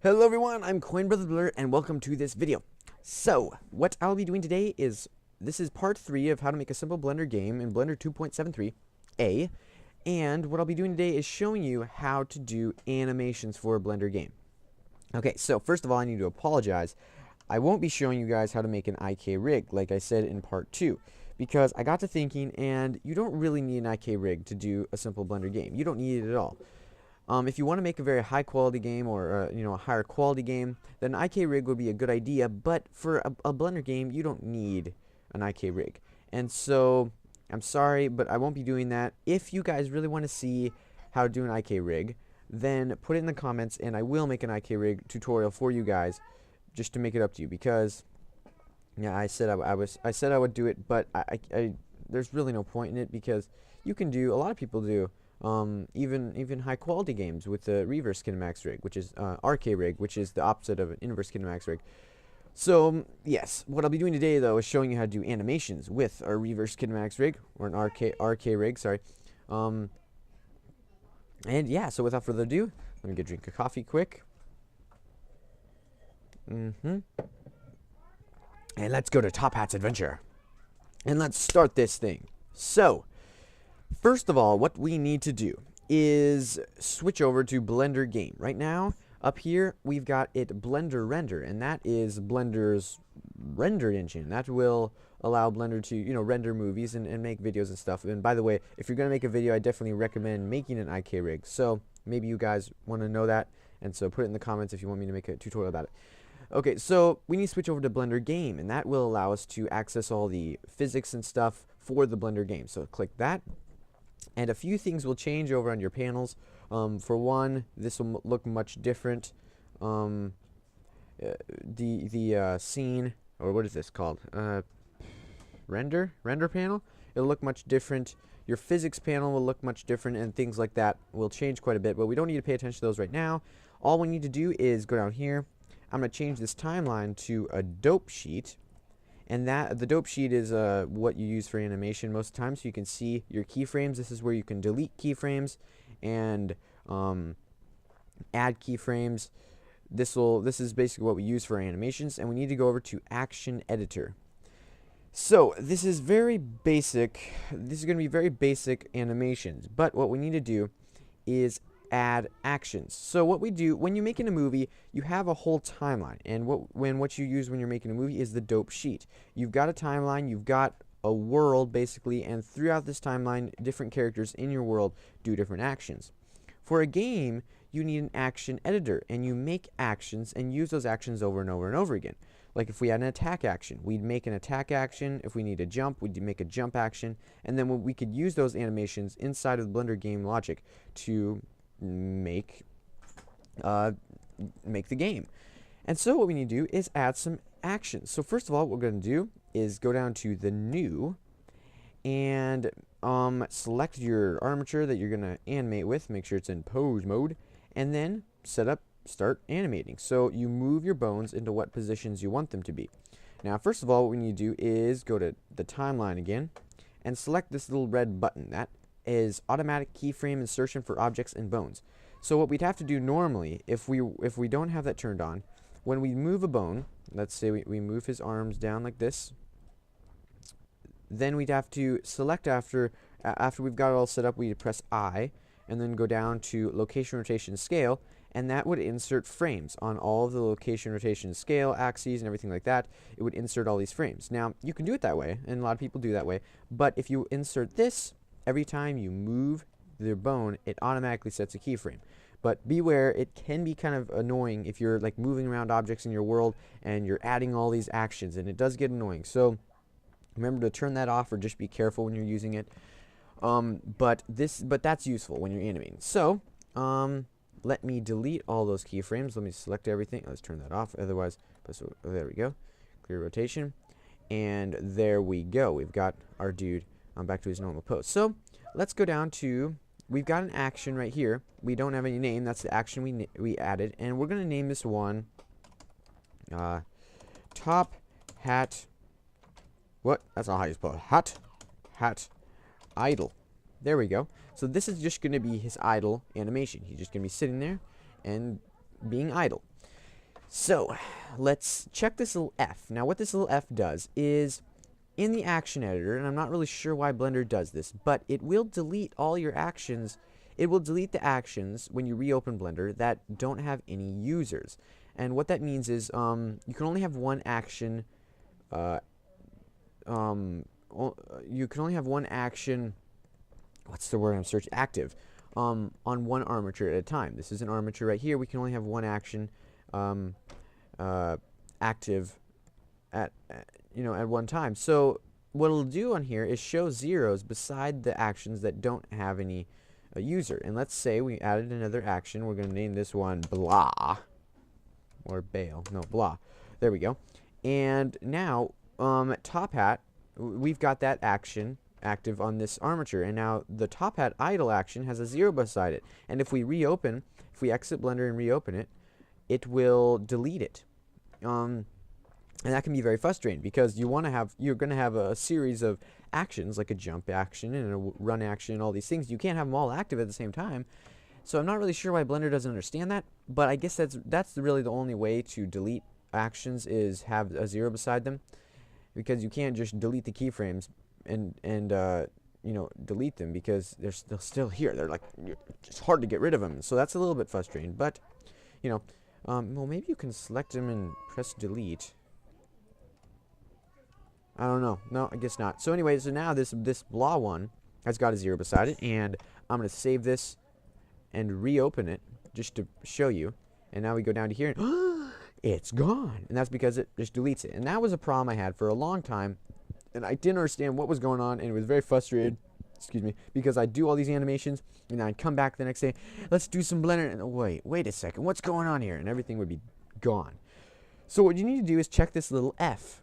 Hello everyone, I'm CoinBrotherBlur and welcome to this video. So, what I'll be doing today is, this is part 3 of how to make a simple Blender game in Blender 2.73a, and what I'll be doing today is showing you how to do animations for a Blender game. Okay, so first of all I need to apologize. I won't be showing you guys how to make an IK rig like I said in part 2, because I got to thinking and you don't really need an IK rig to do a simple Blender game. You don't need it at all. If you want to make a very high quality game or a higher quality game, then an IK rig would be a good idea. But for a Blender game, you don't need an IK rig. And so I'm sorry, but I won't be doing that. If you guys really want to see how to do an IK rig, then put it in the comments, and I will make an IK rig tutorial for you guys, just to make it up to you. Because yeah, I said I would do it, but there's really no point in it because you can do. A lot of people do. Even high quality games with the reverse kinemax rig, which is RK rig, which is the opposite of an inverse kinemax rig. So yes, what I'll be doing today though is showing you how to do animations with a reverse kinemax rig or an RK rig. Sorry. And yeah, so without further ado, let me get a drink of coffee quick. And let's go to Top Hat's Adventure, and let's start this thing. So. First of all, what we need to do is switch over to Blender Game. Right now, up here, we've got it Blender Render, and that is Blender's render engine. That will allow Blender to, render movies and make videos and stuff. And by the way, if you're going to make a video, I definitely recommend making an IK rig. So maybe you guys want to know that, and so put it in the comments if you want me to make a tutorial about it. Okay, so we need to switch over to Blender Game, and that will allow us to access all the physics and stuff for the Blender Game. So click that. And a few things will change over on your panels. For one, this will look much different. The scene, or what is this called? Render panel. It'll look much different. Your physics panel will look much different, and things like that will change quite a bit. But we don't need to pay attention to those right now. All we need to do is go down here. I'm going to change this timeline to a dope sheet. And the dope sheet is what you use for animation most of the time, so you can see your keyframes. This is where you can delete keyframes and add keyframes. This is basically what we use for animations, and we need to go over to Action Editor. So this is very basic. This is going to be very basic animations, but what we need to do is add actions. So what we do when you're making a movie, you have a whole timeline, and what you use when you're making a movie is the dope sheet. You've got a timeline, you've got a world basically, and throughout this timeline, different characters in your world do different actions. For a game, you need an action editor, and you make actions and use those actions over and over and over again. Like if we had an attack action, we'd make an attack action. If we need a jump, we'd make a jump action, and then we could use those animations inside of the Blender game logic to make the game. And so what we need to do is add some actions. So first of all, what we're going to do is go down to the new and select your armature that you're going to animate with. Make sure it's in pose mode, and then start animating. So you move your bones into what positions you want them to be. Now first of all, what we need to do is go to the timeline again and select this little red button. That is automatic keyframe insertion for objects and bones. So what we'd have to do normally, if we don't have that turned on, when we move a bone, let's say we move his arms down like this, then we'd have to select after we've got it all set up, we'd press I, and then go down to location, rotation, scale, and that would insert frames on all of the location, rotation, scale axes and everything like that. It would insert all these frames. Now you can do it that way, and a lot of people do that way, but if you insert this, every time you move the bone, it automatically sets a keyframe. But beware, it can be kind of annoying if you're like moving around objects in your world and you're adding all these actions, and it does get annoying. So remember to turn that off, or just be careful when you're using it. But that's useful when you're animating. So let me delete all those keyframes. Let me select everything. Let's turn that off. Otherwise, so there we go. Clear rotation, and there we go. We've got our dude back to his normal pose. So let's go down to, we've got an action right here. We don't have any name. That's the action we added, and we're going to name this one Top Hat. What? That's not how you spell it. Hat idle. There we go. So this is just going to be his idle animation. He's just going to be sitting there and being idle. So let's check this little F. Now what this little F does is in the action editor, and I'm not really sure why Blender does this, but it will delete all your actions. It will delete the actions when you reopen Blender that don't have any users. And what that means is you can only have one action. You can only have one action. What's the word I'm searching? Active. On one armature at a time. This is an armature right here. We can only have one action active at one time. So what it'll do on here is show zeros beside the actions that don't have any user. And let's say we added another action. We're going to name this one blah or bail. No, blah. There we go. And now top hat, we've got that action active on this armature, and now the top hat idle action has a 0 beside it, and if we exit Blender and reopen it, it will delete it. And that can be very frustrating because you're going to have a series of actions like a jump action and a run action and all these things. You can't have them all active at the same time. So I'm not really sure why Blender doesn't understand that, but I guess that's really the only way to delete actions is have a 0 beside them, because you can't just delete the keyframes and delete them because they're still here. They're like, it's hard to get rid of them. So that's a little bit frustrating. But well, maybe you can select them and press delete. I don't know. No, I guess not. So anyway, so now this blah one has got a 0 beside it, and I'm gonna save this and reopen it just to show you. And now we go down to here, and it's gone. And that's because it just deletes it. And that was a problem I had for a long time. And I didn't understand what was going on, and it was very frustrated, because I'd do all these animations, and I'd come back the next day, let's do some Blender, and wait a second, what's going on here? And everything would be gone. So what you need to do is check this little F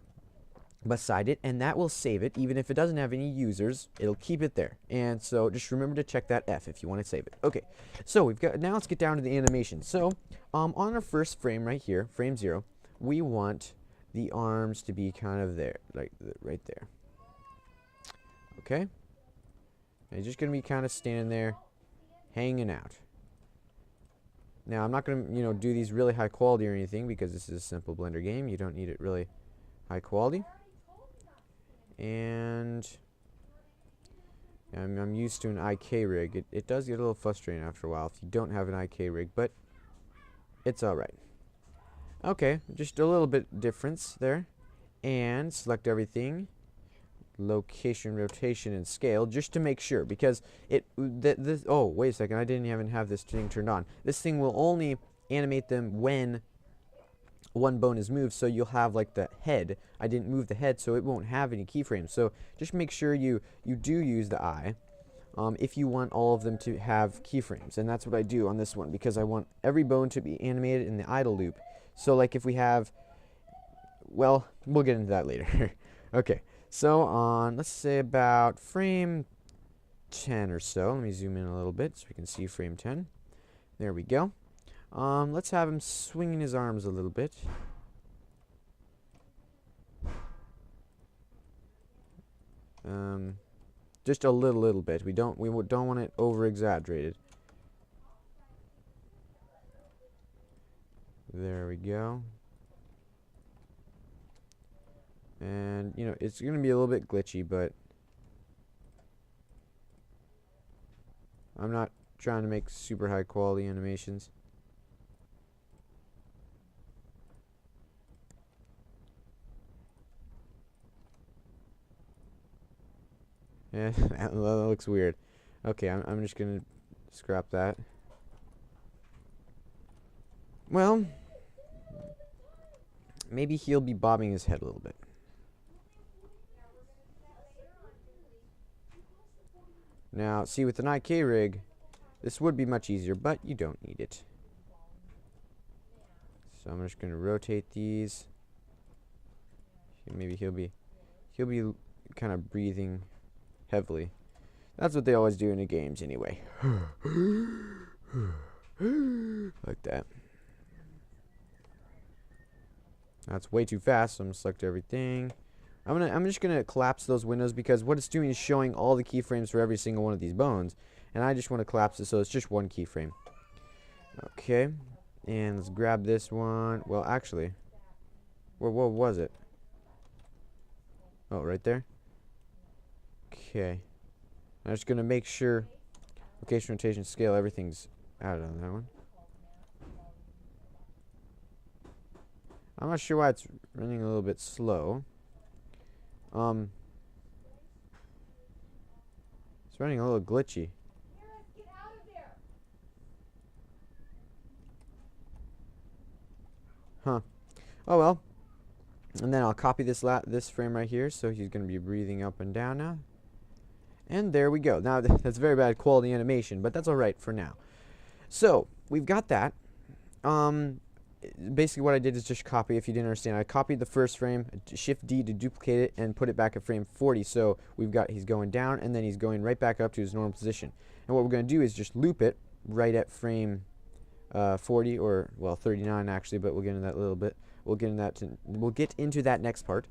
beside it, and that will save it. Even if it doesn't have any users, it'll keep it there. And so just remember to check that F if you want to save it. Okay, so now let's get down to the animation. So on our first frame right here, frame 0, we want the arms to be kind of there, like right there. Okay? And he's just going to be kind of standing there, hanging out. Now, I'm not going to, do these really high quality or anything because this is a simple Blender game. You don't need it really high quality. And I'm used to an IK rig. It does get a little frustrating after a while if you don't have an IK rig, but it's alright. Okay, just a little bit difference there. And select everything. Location, rotation, and scale, just to make sure, because oh, wait a second, I didn't even have this thing turned on. This thing will only animate them when one bone is moved, so you'll have like the head. I didn't move the head, so it won't have any keyframes. So just make sure you do use the eye if you want all of them to have keyframes, and that's what I do on this one, because I want every bone to be animated in the idle loop. So like if we have, well, we'll get into that later. Okay. So on, let's say about frame 10 or so. Let me zoom in a little bit so we can see frame 10. There we go. Let's have him swinging his arms a little bit. Just a little bit. We don't want it over exaggerated. There we go. And, it's going to be a little bit glitchy, but I'm not trying to make super high quality animations. Yeah, that looks weird. Okay, I'm just going to scrap that. Well, maybe he'll be bobbing his head a little bit. Now, see, with an IK rig, this would be much easier, but you don't need it. So I'm just going to rotate these. Maybe he'll be kind of breathing heavily. That's what they always do in the games anyway. Like that. That's way too fast, so I'm going to select everything. I'm just gonna collapse those windows, because what it's doing is showing all the keyframes for every single one of these bones, and I just want to collapse it so it's just one keyframe. Okay, And let's grab this one. Well, actually, what was it? Oh, right there. Okay. I'm just gonna make sure location, rotation, scale, everything's out on that one. I'm not sure why it's running a little bit slow. It's running a little glitchy. Huh. Oh well. And then I'll copy this frame right here, so he's going to be breathing up and down now. And there we go. Now, that's very bad quality animation, but that's alright for now. So, we've got that. Basically what I did is just copy, if you didn't understand. I copied the first frame, Shift D to duplicate it, and put it back at frame 40. So, he's going down, and then he's going right back up to his normal position. And what we're going to do is just loop it right at frame 40, or, well, 39 actually, but we'll get into that a little bit. We'll get into that next part,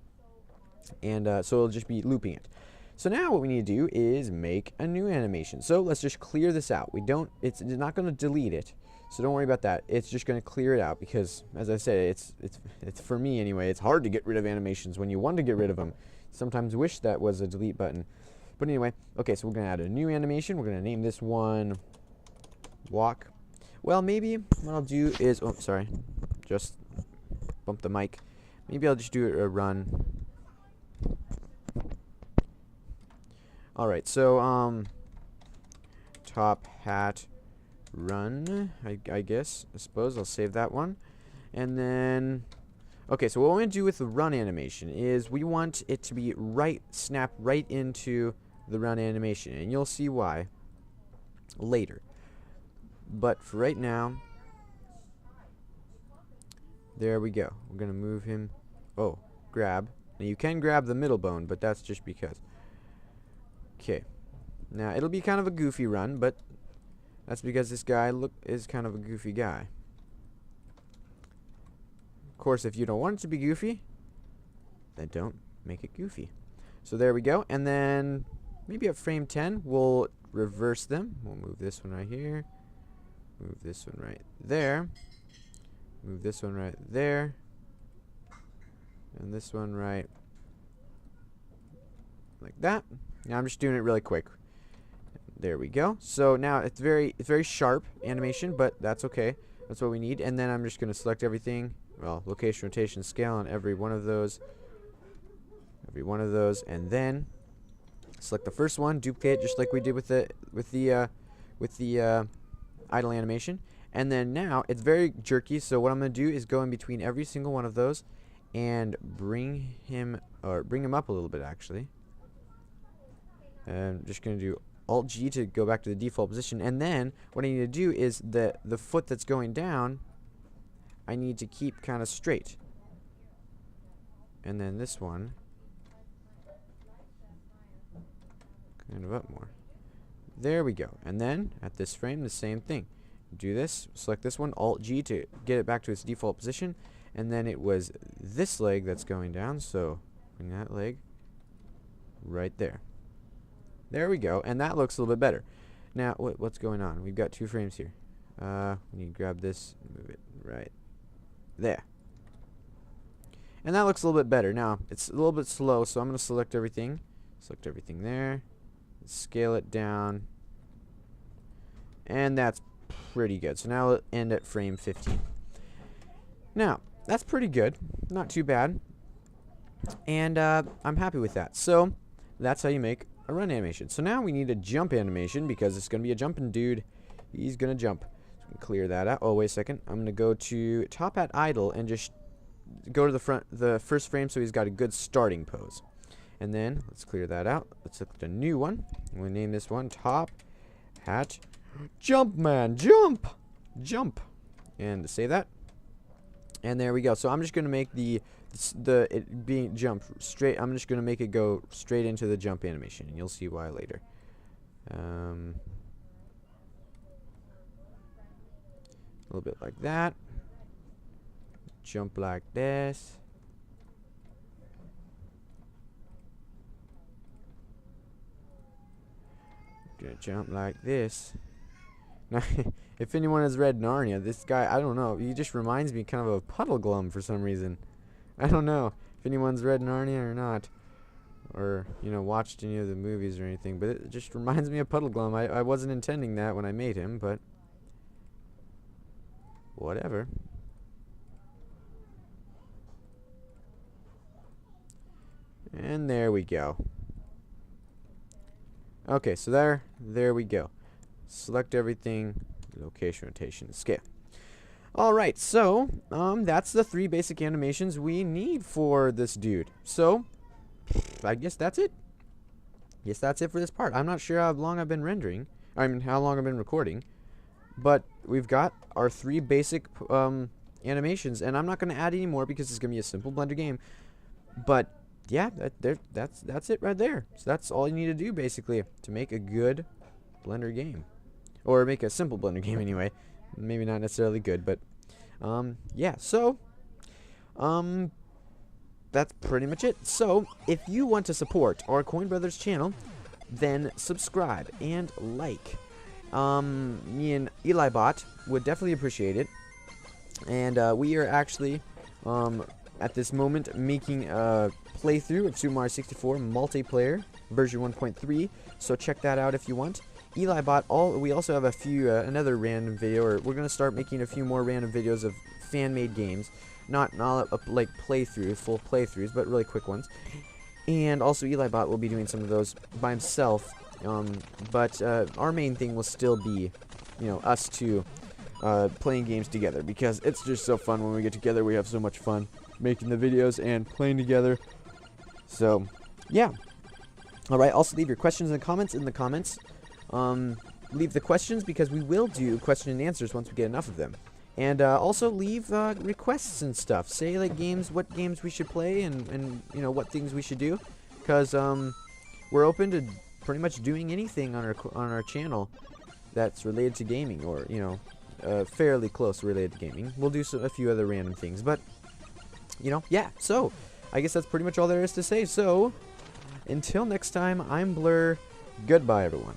and so it'll just be looping it. So now what we need to do is make a new animation. So let's just clear this out. It's not going to delete it, so don't worry about that. It's just going to clear it out because, as I said, it's for me anyway. It's hard to get rid of animations when you want to get rid of them. Sometimes wish that was a delete button. But anyway, okay, so we're going to add a new animation. We're going to name this one walk. Well, maybe what I'll do is, oh, sorry, just bump the mic. Maybe I'll just do a run. Alright, so, top hat run, I guess. I suppose I'll save that one. And then, okay, so what we're going to do with the run animation is we want it to be snap right into the run animation. And you'll see why later. But for right now, there we go. We're going to move him. Oh, grab. Now you can grab the middle bone, but that's just because. Okay. Now it'll be kind of a goofy run, but that's because this guy is kind of a goofy guy. Of course, if you don't want it to be goofy, then don't make it goofy. So there we go. And then maybe at frame 10, we'll reverse them. We'll move this one right here. Move this one right there. Move this one right there. And this one right like that. Now I'm just doing it really quick. There we go. So now it's very sharp animation, but that's okay. That's what we need. And then I'm just going to select everything. Well, location, rotation, scale on every one of those. And then select the first one, duplicate just like we did with the idle animation. And then now it's very jerky, so what I'm going to do is go in between every single one of those and bring him up a little bit actually. And I'm just going to do Alt G to go back to the default position. And then what I need to do is the foot that's going down, I need to keep kind of straight. And then this one kind of up more. There we go. And then at this frame, the same thing. Do this, select this one, Alt G to get it back to its default position. And then it was this leg that's going down, so bring that leg right there. There we go, and that looks a little bit better. Now, what's going on? We've got 2 frames here. We need to grab this, move it right there. And that looks a little bit better. Now, it's a little bit slow, so I'm going to select everything. Select everything there. Scale it down. And that's pretty good. So now we'll end at frame 15. Now, that's pretty good. Not too bad. And I'm happy with that. So, that's how you make a run animation. So now we need a jump animation because it's going to be a jumping dude. He's going to jump. So clear that out. Oh, wait a second. I'm going to go to top hat idle and just go to the first frame so he's got a good starting pose. And then let's clear that out. Let's select a new one. We'll name this one top hat jump man. Jump. And save that. And there we go. So I'm just going to make it being jump straight. I'm just going to make it go straight into the jump animation, and you'll see why later. A little bit like that. Jump like this. Gonna jump like this. Now, If anyone has read Narnia, this guy, I don't know, he just reminds me kind of a Puddle Glum for some reason. I don't know if anyone's read Narnia or not, or, you know, watched any of the movies or anything, but it just reminds me of Puddle Glum. I wasn't intending that when I made him, but whatever. And there we go. Okay, so there we go. Select everything, location, rotation, scale. Alright, so, that's the 3 basic animations we need for this dude. So, I guess that's it. Yes, that's it for this part. I'm not sure how long I've been rendering. I mean, how long I've been recording. But we've got our 3 basic animations, and I'm not going to add any more because it's going to be a simple Blender game. But yeah, that's it right there. So that's all you need to do basically to make a good Blender game, or make a simple Blender game anyway. Maybe not necessarily good, but yeah. So that's pretty much it. So if you want to support our Coin Brothers channel, then subscribe and like. Me and EliBot would definitely appreciate it. And we are actually at this moment making a playthrough of Super Mario 64 multiplayer version 1.3, so check that out if you want. EliBot, we also have a few another random video, or we're gonna start making a few more random videos of fan-made games, not like playthroughs, full playthroughs, but really quick ones. And also EliBot will be doing some of those by himself, but our main thing will still be, you know, us two playing games together, because it's just so fun when we get together. We have so much fun making the videos and playing together. So yeah, alright, also leave your questions and comments in the comments. Leave the questions, because we will do question and answers once we get enough of them. And also leave requests and stuff. Say like what games we should play, and you know, what things we should do, because we're open to pretty much doing anything on our channel that's related to gaming, or you know, fairly close related to gaming. We'll do a few other random things, but you know, yeah. So I guess that's pretty much all there is to say. So until next time, I'm Blur. Goodbye, everyone.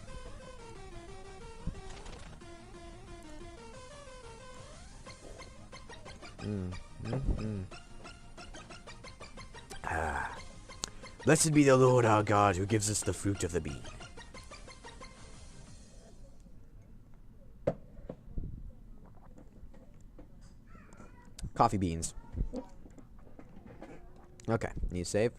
Blessed be the Lord our God, who gives us the fruit of the bean. Coffee beans. Okay, need to save.